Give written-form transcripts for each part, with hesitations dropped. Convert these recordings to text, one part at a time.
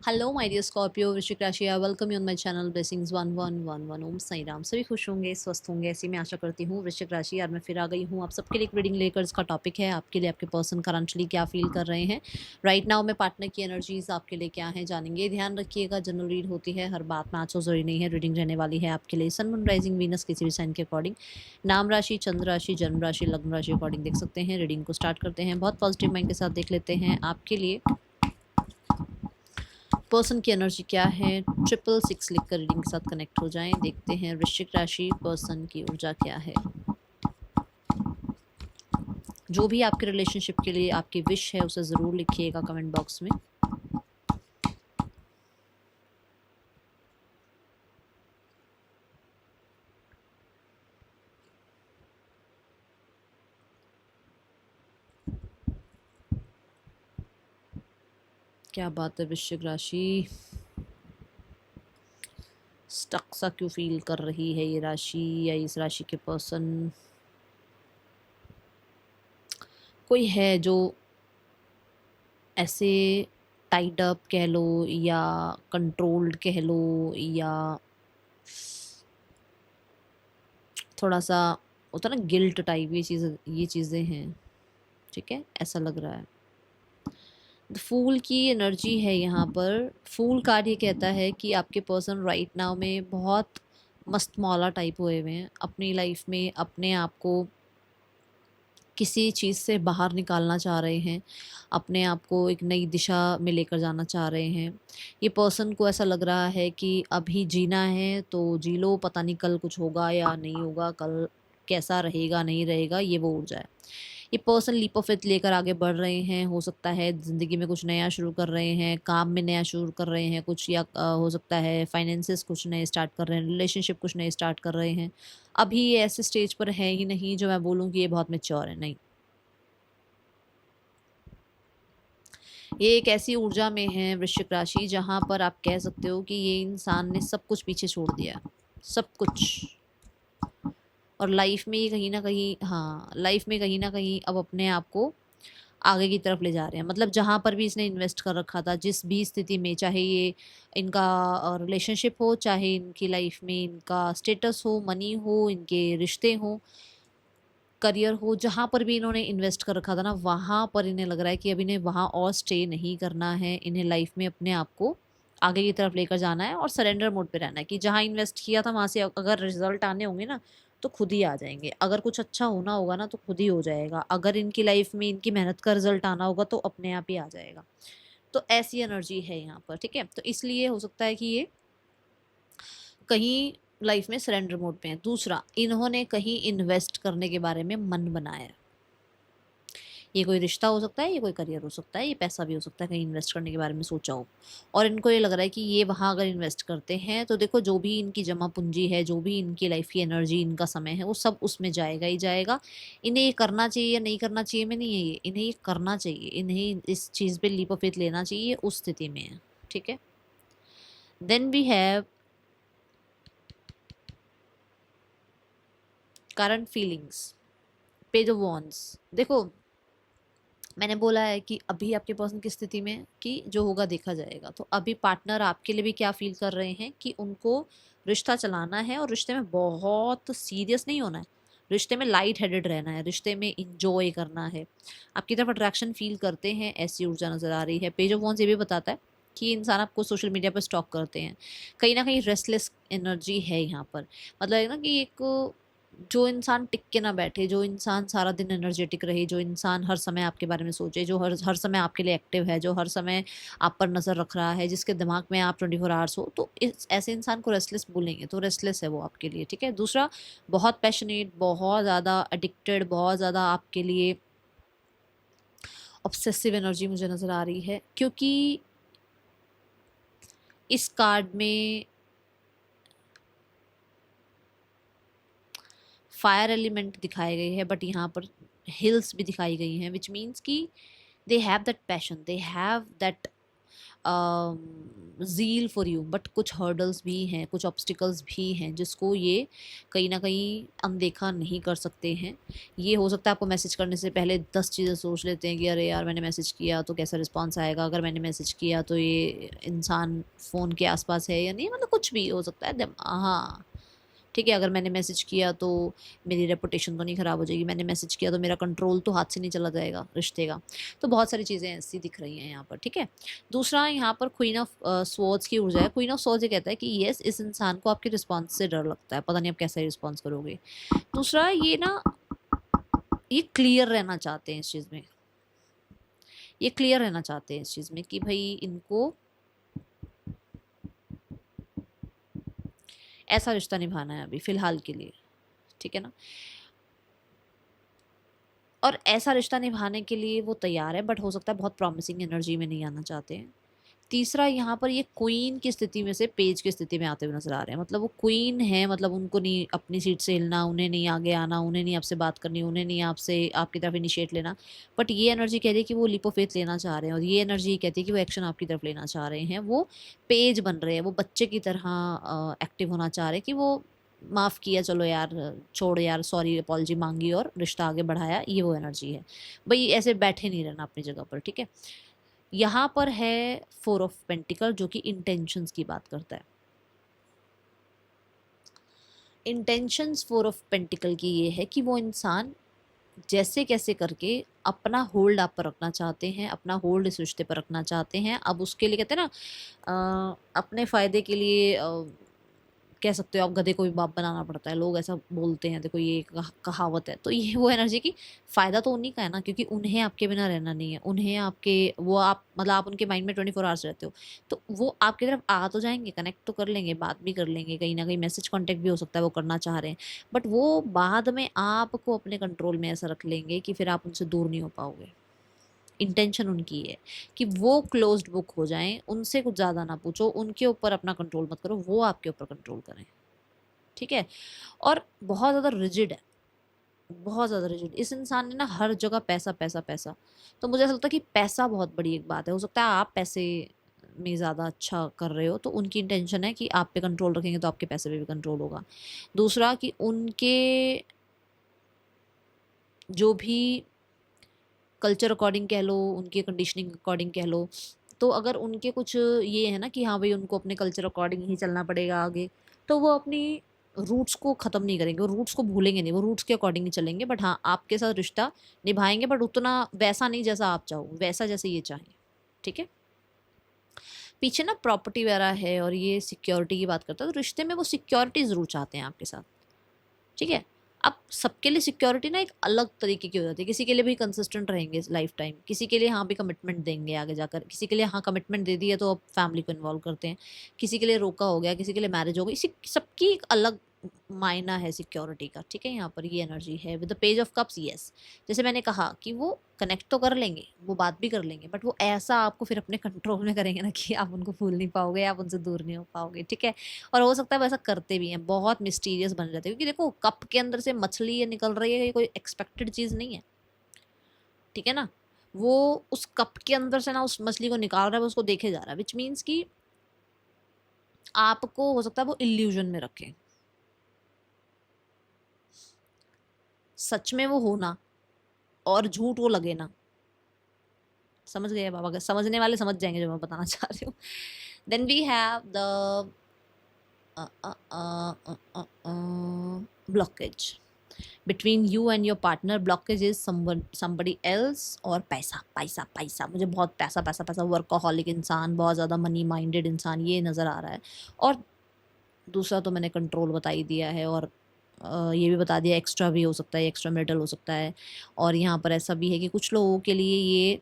Hello my dear Scorpio वृश्चिक राशि, I welcome you on my channel blessings 1111 ओम साई राम। सभी खुश होंगे, स्वस्थ होंगे, ऐसी मैं आशा करती हूँ। वृश्चिक राशि, यार मैं फिर आ गई हूँ आप सबके लिए एक रीडिंग लेकर। इसका टॉपिक है आपके लिए आपके पर्सन करंटली क्या फील कर रहे हैं राइट नाउ में। पार्टनर की एनर्जीज आपके लिए क्या है जानेंगे। ध्यान रखिएगा, जनरल रीड होती है, हर बात मैच हो जरूरी नहीं है। रीडिंग रहने वाली है आपके लिए सन मून राइजिंग वीनस किसी भी साइन के अकॉर्डिंग, नाम राशि, चंद्र राशि, जन्म राशि, लग्न राशि अकॉर्डिंग देख सकते हैं। रीडिंग को स्टार्ट करते हैं, बहुत पॉजिटिव माइंड के साथ देख लेते हैं आपके लिए पर्सन की एनर्जी क्या है। 666 लिखकर रीडिंग के साथ कनेक्ट हो जाएं। देखते हैं वृश्चिक राशि पर्सन की ऊर्जा क्या है। जो भी आपके रिलेशनशिप के लिए आपकी विश है उसे ज़रूर लिखिएगा कमेंट बॉक्स में। क्या बात है वृश्चिक राशि, स्टक सा क्यों फील कर रही है ये राशि या इस राशि के पर्सन। कोई है जो ऐसे टाइड अप कह लो या कंट्रोल्ड कह लो या थोड़ा सा होता ना गिल्ट टाइप, ये चीज़ें हैं। ठीक है, ऐसा लग रहा है। फूल की एनर्जी है यहाँ पर। फूल कार्ड ये कहता है कि आपके पर्सन राइट नाउ में बहुत मस्त मौला टाइप हुए हुए हैं अपनी लाइफ में। अपने आप को किसी चीज़ से बाहर निकालना चाह रहे हैं, अपने आप को एक नई दिशा में लेकर जाना चाह रहे हैं। ये पर्सन को ऐसा लग रहा है कि अभी जीना है तो जी लो, पता नहीं कल कुछ होगा या नहीं होगा, कल कैसा रहेगा नहीं रहेगा, ये वो ऊर्जा है। ये पर्सन लीप ऑफ फेथ लेकर आगे बढ़ रहे हैं। हो सकता है ज़िंदगी में कुछ नया शुरू कर रहे हैं, काम में नया शुरू कर रहे हैं कुछ, या हो सकता है फाइनेंसेस कुछ नए स्टार्ट कर रहे हैं, रिलेशनशिप कुछ नए स्टार्ट कर रहे हैं। अभी ये ऐसे स्टेज पर है ही नहीं जो मैं बोलूँ कि ये बहुत मैच्योर है, नहीं। ये एक ऐसी ऊर्जा में है वृश्चिक राशि जहाँ पर आप कह सकते हो कि ये इंसान ने सब कुछ पीछे छोड़ दिया, सब कुछ। और लाइफ में ये कहीं ना कहीं, हाँ, लाइफ में कहीं ना कहीं अब अपने आप को आगे की तरफ ले जा रहे हैं। मतलब जहाँ पर भी इसने इन्वेस्ट कर रखा था, जिस भी स्थिति में, चाहे ये इनका रिलेशनशिप हो, चाहे इनकी लाइफ में इनका स्टेटस हो, मनी हो, इनके रिश्ते हो, करियर हो, जहाँ पर भी इन्होंने इन्वेस्ट कर रखा था ना, वहाँ पर इन्हें लग रहा है कि अब इन्हें वहाँ और स्टे नहीं करना है। इन्हें लाइफ में अपने आप को आगे की तरफ लेकर जाना है और सरेंडर मोड पे रहना है कि जहाँ इन्वेस्ट किया था वहाँ से अगर रिजल्ट आने होंगे ना तो खुद ही आ जाएंगे। अगर कुछ अच्छा होना होगा ना तो खुद ही हो जाएगा। अगर इनकी लाइफ में इनकी मेहनत का रिजल्ट आना होगा तो अपने आप ही आ जाएगा। तो ऐसी एनर्जी है यहाँ पर। ठीक है, तो इसलिए हो सकता है कि ये कहीं लाइफ में सरेंडर मोड पे है। दूसरा, इन्होंने कहीं इन्वेस्ट करने के बारे में मन बनाया है। ये कोई रिश्ता हो सकता है, ये कोई करियर हो सकता है, ये पैसा भी हो सकता है, कहीं इन्वेस्ट करने के बारे में सोचा हो। और इनको ये लग रहा है कि ये वहाँ अगर इन्वेस्ट करते हैं तो देखो, जो भी इनकी जमा पूंजी है, जो भी इनकी लाइफ की एनर्जी, इनका समय है, वो सब उसमें जाएगा ही जाएगा। इन्हें ये करना चाहिए या नहीं करना चाहिए में नहीं है ये, इन्हें ये करना चाहिए। इन्हें इस चीज़ पे लीप ऑफ फेथ लेना चाहिए, उस स्थिति में है। ठीक है, then we have current feelings, page of wands. देखो, मैंने बोला है कि अभी आपके पर्सन की स्थिति में कि जो होगा देखा जाएगा। तो अभी पार्टनर आपके लिए भी क्या फील कर रहे हैं कि उनको रिश्ता चलाना है और रिश्ते में बहुत सीरियस नहीं होना है, रिश्ते में लाइट हेडेड रहना है, रिश्ते में इंजॉय करना है। आपकी तरफ अट्रैक्शन फील करते हैं, ऐसी ऊर्जा नजर आ रही है। पेज ऑफ वॉन्स ये भी बताता है कि इंसान आपको सोशल मीडिया पर स्टॉक करते हैं। कहीं ना कहीं रेस्टलेस एनर्जी है यहाँ पर। मतलब है ना कि एक जो इंसान टिक के ना बैठे, जो इंसान सारा दिन एनर्जेटिक रहे, जो इंसान हर समय आपके बारे में सोचे, जो हर समय आपके लिए एक्टिव है, जो हर समय आप पर नज़र रख रहा है, जिसके दिमाग में आप 24 आवर्स हो, तो इस ऐसे इंसान को रेस्टलेस बोलेंगे। तो रेस्टलेस है वो आपके लिए। ठीक है, दूसरा, बहुत पैशनेट, बहुत ज़्यादा एडिक्टेड, बहुत ज़्यादा आपके लिए ऑब्सेसिव एनर्जी मुझे नज़र आ रही है। क्योंकि इस कार्ड में फायर एलिमेंट दिखाए गए हैं, बट यहाँ पर हिल्स भी दिखाई गई हैं, विच मीन्स कि they have that passion, they have that zeal for you, but कुछ हर्डल्स भी हैं, कुछ ऑब्स्टिकल्स भी हैं जिसको ये कहीं ना कहीं अनदेखा नहीं कर सकते हैं। ये हो सकता है आपको मैसेज करने से पहले 10 चीज़ें सोच लेते हैं कि अरे यार मैंने मैसेज किया तो कैसा रिस्पॉन्स आएगा, अगर मैंने मैसेज किया तो ये इंसान फ़ोन के आसपास है या नहीं, मतलब कुछ भी हो सकता है। हाँ ठीक है, अगर मैंने मैसेज किया तो मेरी रेपुटेशन तो नहीं ख़राब हो जाएगी, मैंने मैसेज किया तो मेरा कंट्रोल तो हाथ से नहीं चला जाएगा रिश्ते का। तो बहुत सारी चीज़ें ऐसी दिख रही हैं यहाँ पर, ठीक है। दूसरा यहाँ पर क्वीन ऑफ स्वॉर्ड्स की ऊर्जा है। क्वीन ऑफ स्वॉर्ड्स ये कहता है कि येस, इस इंसान को आपके रिस्पॉन्स से डर लगता है, पता नहीं आप कैसा रिस्पॉन्स करोगे। दूसरा ये ना, ये क्लियर रहना चाहते हैं इस चीज़ में, ये क्लियर रहना चाहते हैं इस चीज़ में कि भाई इनको ऐसा रिश्ता निभाना है अभी फ़िलहाल के लिए, ठीक है ना। और ऐसा रिश्ता निभाने के लिए वो तैयार है, बट हो सकता है बहुत प्रॉमिसिंग एनर्जी में नहीं आना चाहते हैं। तीसरा यहाँ पर ये क्वीन की स्थिति में से पेज की स्थिति में आते हुए नजर आ रहे हैं, मतलब वो क्वीन है, मतलब उनको नहीं अपनी सीट से हिलना, उन्हें नहीं आगे आना, उन्हें नहीं आपसे बात करनी, उन्हें नहीं आपसे आपकी तरफ इनिशिएट लेना। बट ये एनर्जी कह रही है कि वो लीप ऑफ फेथ लेना चाह रहे हैं, और ये एनर्जी कहती है कि वो एक्शन आपकी तरफ लेना चाह रहे हैं। वो पेज बन रहे हैं, वो बच्चे की तरह एक्टिव होना चाह रहे हैं कि वो माफ़ किया, चलो यार छोड़ यार, सॉरी, अपॉलजी मांगी और रिश्ता आगे बढ़ाया, ये वो एनर्जी है। भाई ऐसे बैठे नहीं रहना अपनी जगह पर, ठीक है। यहाँ पर है 4 ऑफ पेंटिकल जो कि इंटेंशंस की बात करता है। इंटेंशंस 4 ऑफ पेंटिकल की ये है कि वो इंसान जैसे कैसे करके अपना होल्ड आप पर रखना चाहते हैं, अपना होल्ड इस रिश्ते पर रखना चाहते हैं। अब उसके लिए कहते हैं ना, अपने फ़ायदे के लिए कह सकते हो आप, गधे को भी बाप बनाना पड़ता है, लोग ऐसा बोलते हैं, देखो ये कहावत है। तो ये वो एनर्जी की फ़ायदा तो उन्हीं का है ना, क्योंकि उन्हें आपके बिना रहना नहीं है, उन्हें आपके, वो आप मतलब आप उनके माइंड में 24 आवर्स रहते हो, तो वो आपकी तरफ आ तो जाएंगे, कनेक्ट तो कर लेंगे, बात भी कर लेंगे, कहीं ना कहीं मैसेज कॉन्टेक्ट भी हो सकता है वो करना चाह रहे हैं, बट वो बाद में आपको अपने कंट्रोल में ऐसा रख लेंगे कि फिर आप उनसे दूर नहीं हो पाओगे। इंटेंशन उनकी है कि वो क्लोज्ड बुक हो जाएं, उनसे कुछ ज़्यादा ना पूछो, उनके ऊपर अपना कंट्रोल मत करो, वो आपके ऊपर कंट्रोल करें, ठीक है। और बहुत ज़्यादा रिजिड है, बहुत ज़्यादा रिजिड इस इंसान ने ना, हर जगह पैसा पैसा पैसा। तो मुझे ऐसा लगता है कि पैसा बहुत बड़ी एक बात है, हो सकता है आप पैसे में ज़्यादा अच्छा कर रहे हो, तो उनकी इंटेंशन है कि आप पे कंट्रोल रखेंगे तो आपके पैसे पे भी कंट्रोल होगा। दूसरा कि उनके जो भी कल्चर अकॉर्डिंग कह लो, उनके कंडीशनिंग अकॉर्डिंग कह लो, तो अगर उनके कुछ ये है ना कि हाँ भाई उनको अपने कल्चर अकॉर्डिंग ही चलना पड़ेगा आगे, तो वो अपनी रूट्स को ख़त्म नहीं करेंगे, वो रूट्स को भूलेंगे नहीं, वो रूट्स के अकॉर्डिंग ही चलेंगे, बट हाँ आपके साथ रिश्ता निभाएंगे, बट उतना वैसा नहीं जैसा आप चाहो, वैसा जैसे ये चाहें, ठीक है। पीछे ना प्रॉपर्टी वगैरह है और ये सिक्योरिटी की बात करता है, तो रिश्ते में वो सिक्योरिटी ज़रूर चाहते हैं आपके साथ, ठीक है। अब सबके लिए सिक्योरिटी ना एक अलग तरीके की हो जाती है, किसी के लिए भी कंसिस्टेंट रहेंगे लाइफ टाइम, किसी के लिए हाँ भी कमिटमेंट देंगे आगे जाकर, किसी के लिए हाँ कमिटमेंट दे दी है तो अब फैमिली को इन्वॉल्व करते हैं, किसी के लिए रोका हो गया, किसी के लिए मैरिज हो गई, इसी सबकी एक अलग मायना है सिक्योरिटी का, ठीक है। यहाँ पर ये एनर्जी है with the page of cups, yes. जैसे मैंने कहा कि वो कनेक्ट तो कर लेंगे, वो बात भी कर लेंगे, बट वो ऐसा आपको फिर अपने कंट्रोल में करेंगे ना कि आप उनको भूल नहीं पाओगे, आप उनसे दूर नहीं हो पाओगे, ठीक है। और हो सकता है वैसा करते भी हैं, बहुत मिस्टीरियस बन जाते हैं, क्योंकि देखो कप के अंदर से मछली ये निकल रही है, ये कोई एक्सपेक्टेड चीज़ नहीं है, ठीक है ना। वो उस कप के अंदर से ना उस मछली को निकाल रहा है, वो उसको देखे जा रहा है, विच मीन्स कि आपको हो सकता है वो इल्यूजन में रखें, सच में वो हो ना, और झूठ वो लगे ना। समझ गए बाबा, अगर समझने वाले समझ जाएंगे जो मैं बताना चाह रही हूँ। Then we have the blockage between you and your partner. Blockage is somebody else, और पैसा पैसा पैसा, मुझे बहुत पैसा पैसा पैसा, वर्कोहॉलिक इंसान, बहुत ज़्यादा मनी माइंडेड इंसान, ये नज़र आ रहा है। और दूसरा तो मैंने कंट्रोल बता ही दिया है, और ये भी बता दिया एक्स्ट्रा भी हो सकता है, एक्स्ट्रा मैरिटल हो सकता है। और यहाँ पर ऐसा भी है कि कुछ लोगों के लिए ये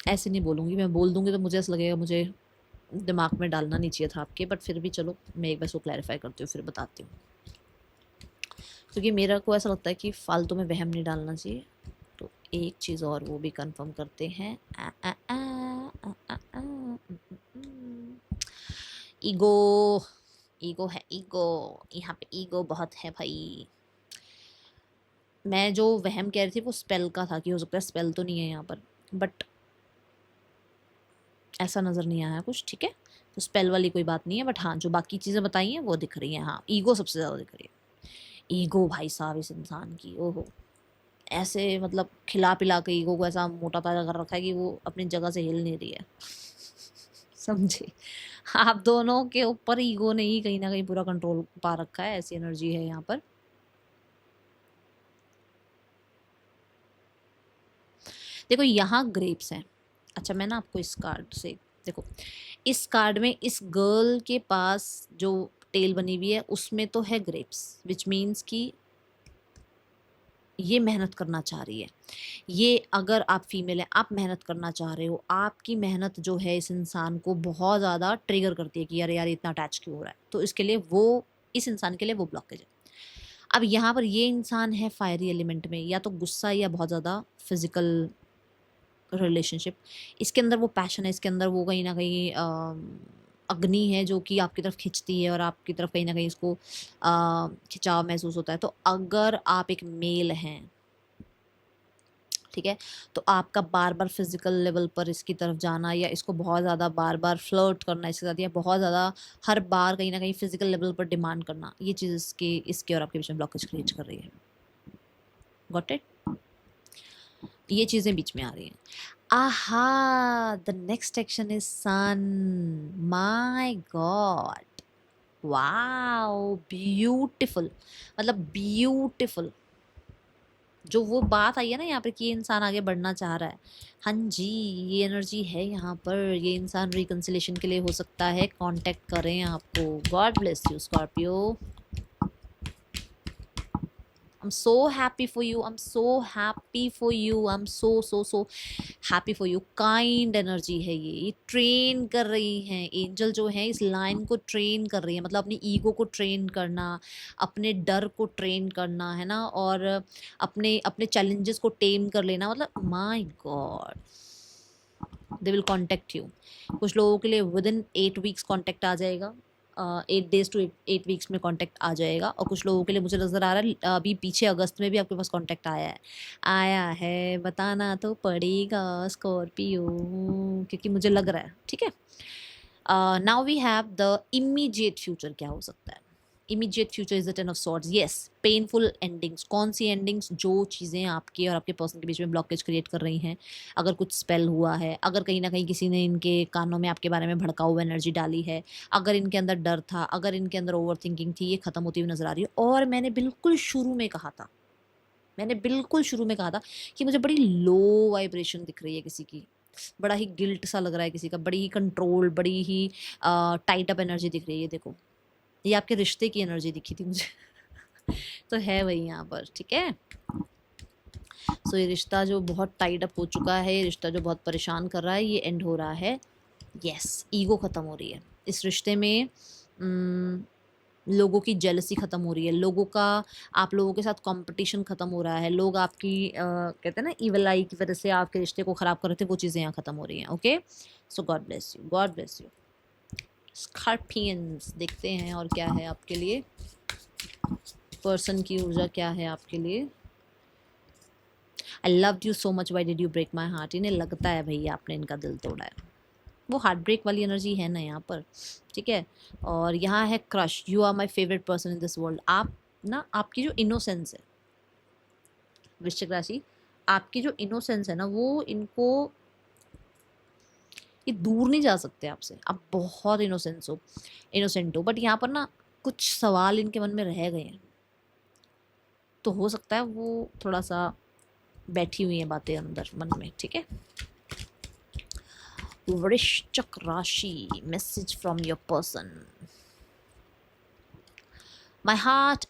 ऐसे नहीं बोलूँगी, मैं बोल दूँगी तो मुझे ऐसा लगेगा मुझे दिमाग में डालना नहीं चाहिए था आपके, बट फिर भी चलो मैं एक बार इसको क्लैरिफाई करती हूँ फिर बताती हूँ, क्योंकि मेरा को ऐसा लगता है कि फालतू में वहम नहीं डालना चाहिए। तो एक चीज़ और वो भी कंफर्म करते हैं, ईगो, ईगो है, ईगो, यहाँ पे ईगो बहुत है भाई। मैं जो वहम कह रही थी वो स्पेल का था कि हो सकता है स्पेल तो नहीं है यहाँ पर, बट ऐसा नज़र नहीं आया कुछ, ठीक है। तो स्पेल वाली कोई बात नहीं है, बट हाँ जो बाकी चीज़ें बताई हैं वो दिख रही हैं। हाँ ईगो सबसे ज़्यादा दिख रही है। ईगो भाई साहब इस इंसान की, ओहो, ऐसे मतलब खिला पिला के ईगो को ऐसा मोटा ताजा कर रखा है कि वो अपनी जगह से हिल नहीं रही है। समझे, आप दोनों के ऊपर ईगो ने ही कहीं ना कहीं पूरा कंट्रोल पा रखा है, ऐसी एनर्जी है यहाँ पर। देखो यहाँ ग्रेप्स हैं। अच्छा मैं ना आपको इस कार्ड से, देखो इस कार्ड में इस गर्ल के पास जो टेल बनी हुई है उसमें तो है ग्रेप्स, विच मीन्स कि ये मेहनत करना चाह रही है। ये अगर आप फीमेल हैं, आप मेहनत करना चाह रहे हो, आपकी मेहनत जो है इस इंसान को बहुत ज़्यादा ट्रिगर करती है कि यार यार इतना अटैच क्यों हो रहा है, तो इसके लिए वो, इस इंसान के लिए वो ब्लॉकेज है। अब यहाँ पर ये इंसान है फायरी एलिमेंट में, या तो गुस्सा या बहुत ज़्यादा फिजिकल रिलेशनशिप। इसके अंदर वो पैशन है, इसके अंदर वो कहीं ना कहीं अग्नि है जो कि आपकी तरफ खिंचती है और आपकी तरफ कहीं ना कहीं इसको खिंचाव महसूस होता है। तो अगर आप एक मेल हैं, ठीक है, तो आपका बार बार फिजिकल लेवल पर इसकी तरफ जाना या इसको बहुत ज़्यादा बार बार फ्लर्ट करना इसके साथ, या बहुत ज़्यादा हर बार कहीं ना कहीं फिजिकल लेवल पर डिमांड करना, ये चीज़ इसके और आपके बीच में ब्लॉकेज क्रिएट कर रही है। गॉट इट, ये चीज़ें बीच में आ रही हैं। Aha, the next action is sun, my god, wow beautiful, मतलब ब्यूटीफुल। जो वो बात आई है ना यहाँ पर कि ये इंसान आगे बढ़ना चाह रहा है, हाँ जी ये एनर्जी है यहाँ पर। ये इंसान रिकंसिलेशन के लिए हो सकता है कांटेक्ट करें आपको। God bless you Scorpio, I'm so happy for you, I'm so happy for you, I'm so happy for you। Kind energy है ये ट्रेन कर रही है, एंजल जो है इस लाइन को ट्रेन कर रही है, मतलब अपनी ईगो को ट्रेन करना, अपने डर को ट्रेन करना है ना, और अपने अपने चैलेंजेस को टेम कर लेना, मतलब my God they will contact you. कुछ लोगों के लिए विद इन 8 वीक्स कॉन्टेक्ट आ जाएगा, 8 डेज टू 8 वीक्स में कॉन्टेक्ट आ जाएगा, और कुछ लोगों के लिए मुझे नज़र आ रहा है अभी पीछे अगस्त में भी आपके पास कॉन्टेक्ट आया है, बताना तो पड़ेगा स्कॉर्पियो, क्योंकि मुझे लग रहा है, ठीक है। Now we have the immediate future, क्या हो सकता है immediate future is the 10 of swords. Yes, painful endings. कौन सी एंडिंग्स? जो चीज़ें आपके और आपके पर्सन के बीच में ब्लॉकेज क्रिएट कर रही हैं, अगर कुछ स्पेल हुआ है, अगर कहीं ना कहीं किसी ने इनके कानों में आपके बारे में भड़काऊ हुआ एनर्जी डाली है, अगर इनके अंदर डर था, अगर इनके अंदर ओवर थिंकिंग थी, ये खत्म होती हुई नजर आ रही है। और मैंने बिल्कुल शुरू में कहा था, कि मुझे बड़ी लो वाइब्रेशन दिख रही है किसी की, बड़ा ही गिल्ट सा लग रहा है किसी का, बड़ी ही कंट्रोल, बड़ी ही टाइट अप एनर्जी दिख रही है। देखो ये आपके रिश्ते की एनर्जी दिखी थी मुझे तो है वही यहाँ पर, ठीक है। सो ये रिश्ता जो बहुत टाइट अप हो चुका है, ये रिश्ता जो बहुत परेशान कर रहा है, ये एंड हो रहा है। यस, ईगो ख़त्म हो रही है इस रिश्ते में। लोगों की जेलसी ख़त्म हो रही है, लोगों का आप लोगों के साथ कंपटीशन ख़त्म हो रहा है, लोग आपकी कहते हैं ना इविल आई की वजह से आपके रिश्ते को ख़राब कर रहे थे, वो चीज़ें यहाँ ख़त्म हो रही हैं। Okay, so god bless you, god bless you scorpions. देखते हैं और क्या है आपके लिए, पर्सन की ऊर्जा क्या है आपके लिए। I loved you so much, why did you break my heart. इन्हें लगता है भैया आपने इनका दिल तोड़ा है, वो हार्ट ब्रेक वाली एनर्जी है ना यहाँ पर, ठीक है। और यहाँ है crush, you are my favourite person in this world. आप ना, आपकी जो इनोसेंस है वृश्चिक राशि, आपकी जो इनोसेंस है ना, वो इनको, ये दूर नहीं जा सकते आपसे, आप बहुत इनोसेंट हो, बट यहाँ पर ना कुछ सवाल इनके मन में रह गए हैं, तो हो सकता है वो थोड़ा सा बैठी हुई हैं बातें अंदर मन में, ठीक है। वृश्चिक राशि, message from your person. My heart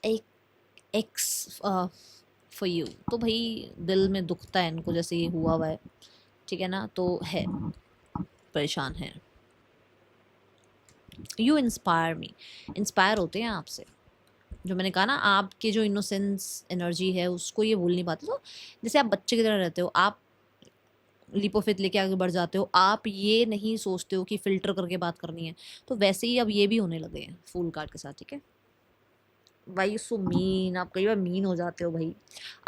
x for you. तो भाई दिल में दुखता है इनको जैसे ये हुआ है, ठीक है ना, तो है परेशान है। यू इंस्पायर मी, इंस्पायर होते हैं आपसे, जो मैंने कहा ना, आपके जो इनोसेंस एनर्जी है उसको ये भूल नहीं पाते। तो जैसे आप बच्चे की तरह रहते हो, आप लिपोफित लेके आगे बढ़ जाते हो, आप ये नहीं सोचते हो कि फ़िल्टर करके बात करनी है, तो वैसे ही अब ये भी होने लगे हैं फूल कार्ड के साथ, ठीक है। वाई सो मीन, आप कई बार मीन हो जाते हो भाई,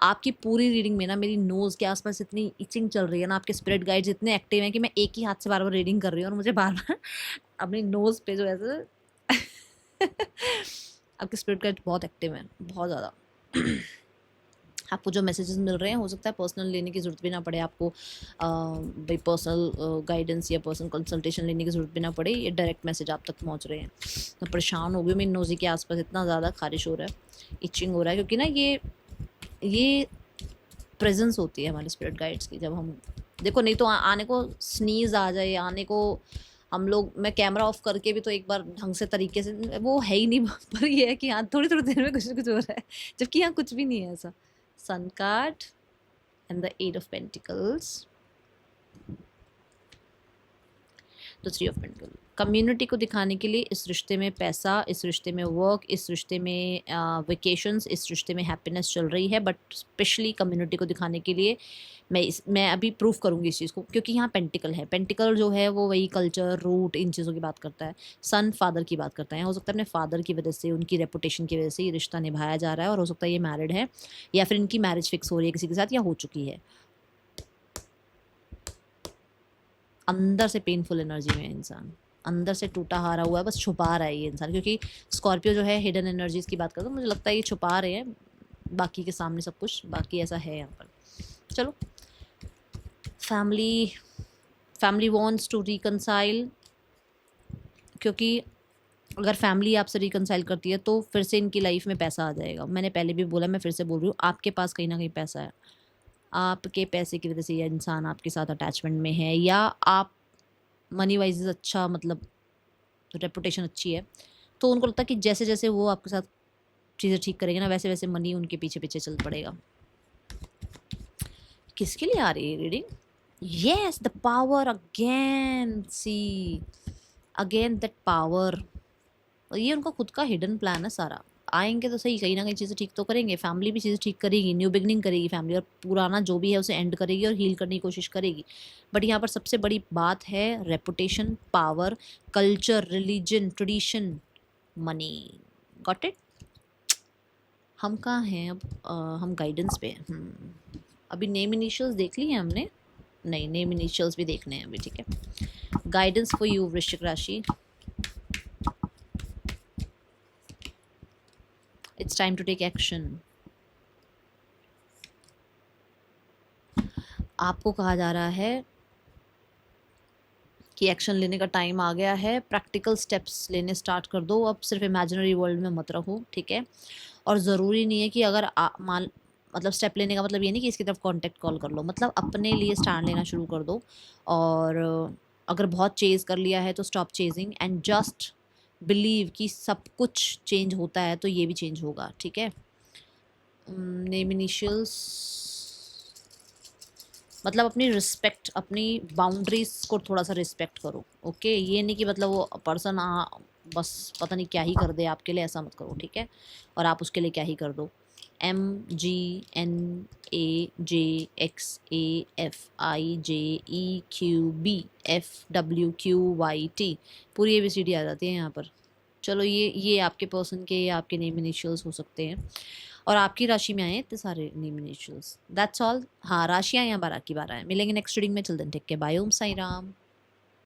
आपकी पूरी रीडिंग में ना मेरी नोज़ के आसपास इतनी इचिंग चल रही है ना, आपके स्पिरिट गाइड्स इतने एक्टिव हैं कि मैं एक ही हाथ से बार-बार रीडिंग कर रही हूँ और मुझे बार-बार अपनी नोज़ पे जो ऐसे आपके स्पिरिट गाइड्स बहुत एक्टिव हैं, बहुत ज़्यादा। आपको जो मैसेजेस मिल रहे हैं हो सकता है पर्सनल लेने की ज़रूरत भी ना पड़े आपको, भाई पर्सनल गाइडेंस या पर्सनल कंसल्टेशन लेने की ज़रूरत भी ना पड़े, ये डायरेक्ट मैसेज आप तक पहुंच रहे हैं। मैं परेशान हो गई, मेरी नोज़ी के आसपास इतना ज़्यादा खारिश हो रहा है, इचिंग हो रहा है, क्योंकि ना ये प्रेजेंस होती है हमारे स्पिरिट गाइड्स की। जब हम देखो, नहीं तो आने को स्नीज आ जाए, आने को हम लोग, मैं कैमरा ऑफ करके भी तो एक बार ढंग से तरीके से वो है ही नहीं पर ये है कि हाँ थोड़ी थोड़ी देर में कुछ ना कुछ हो रहा है, जबकि यहाँ कुछ भी नहीं है ऐसा। Sun card and the eight of pentacles, the three of pentacle. Community को दिखाने के लिए इस रिश्ते में पैसा, इस रिश्ते में वर्क, इस रिश्ते में वेकेशंस, इस रिश्ते में हैप्पीनेस चल रही है, बट स्पेशली कम्युनिटी को दिखाने के लिए मैं अभी प्रूफ करूँगी इस चीज़ को, क्योंकि यहाँ पेंटिकल है। पेंटिकल जो है वो वही कल्चर, रूट, इन चीज़ों की बात करता है। सन फादर की बात करता है। हो सकता है अपने फादर की वजह से, उनकी रेपुटेशन की वजह से ये रिश्ता निभाया जा रहा है, और हो सकता है ये मैरिड है या फिर इनकी मैरिज फिक्स हो रही है किसी के साथ या हो चुकी है। अंदर से पेनफुल एनर्जी में है इंसान, अंदर से टूटा हारा हुआ है, बस छुपा रहा है ये इंसान, क्योंकि स्कॉर्पियो जो है हिडन एनर्जीज की बात करता है, मुझे लगता है ये छुपा रहे हैं बाकी के सामने सब कुछ, बाकी ऐसा है यहाँ पर। चलो, फैमिली वॉन्ट्स टू रिकनसाइल, क्योंकि अगर फैमिली आपसे रिकनसाइल करती है तो फिर से इनकी लाइफ में पैसा आ जाएगा। मैंने पहले भी बोला, मैं फिर से बोल रही हूँ, आपके पास कहीं ना कहीं पैसा है, आपके पैसे की वजह से ये इंसान आपके साथ अटैचमेंट में है, या आप मनी वाइज अच्छा, मतलब रेपुटेशन अच्छी है, तो उनको लगता है कि जैसे जैसे वो आपके साथ चीज़ें ठीक करेंगे ना, वैसे वैसे मनी उनके पीछे पीछे चल पड़ेगा। किसके लिए आ रही है reading? Yes, the power again, see again that power. ये उनका खुद का हिडन प्लान है सारा। आएंगे तो सही, कहीं ना कहीं चीज़ें ठीक तो करेंगे, फैमिली भी चीज़ें ठीक करेगी, न्यू बिगनिंग करेगी फैमिली, और पुराना जो भी है उसे एंड करेगी और हील करने की कोशिश करेगी। बट यहाँ पर सबसे बड़ी बात है reputation, power, culture, religion, tradition, money. Got it? हम कहाँ हैं अब? हम गाइडेंस पे हैं। अभी नेम इनिशियल्स देख लिए हमने? नहीं, नेम इनिशियल्स भी देखने हैं अभी, ठीक है। गाइडेंस फॉर यू वृश्चिक राशि। It's time to take action. आपको कहा जा रहा है कि एक्शन लेने का टाइम आ गया है, प्रैक्टिकल स्टेप्स लेने स्टार्ट कर दो, अब सिर्फ इमेजिनरी वर्ल्ड में मत रहो, ठीक है। और ज़रूरी नहीं है कि अगर मतलब स्टेप लेने का मतलब ये नहीं कि इसकी तरफ कांटेक्ट कॉल कर लो, मतलब अपने लिए स्टैंड लेना शुरू कर दो। और अगर बहुत चेज़ कर लिया है तो stop chasing and just believe कि सब कुछ चेंज होता है तो ये भी चेंज होगा, ठीक है। नेम इनिशियल्स, मतलब अपनी रिस्पेक्ट, अपनी बाउंड्रीज को थोड़ा सा रिस्पेक्ट करो, ओके। ये नहीं कि मतलब वो पर्सन बस पता नहीं क्या ही कर दे आपके लिए, ऐसा मत करो, ठीक है। और आप उसके लिए क्या ही कर दो। MGNAJXAFIJEQBFWQYT, पूरी ABCD आ जाती है यहाँ पर। चलो, ये आपके पर्सन के या आपके नेम इनिशियल्स हो सकते हैं, और आपकी राशि में आए इतने सारे नेम इनिशियल्स। That's all. हाँ, राशियाँ यहाँ 12 की 12 है। मिलेंगे नेक्स्ट रीडिंग में। चिल्ड्रन टेक के, बाय। ओम साई राम।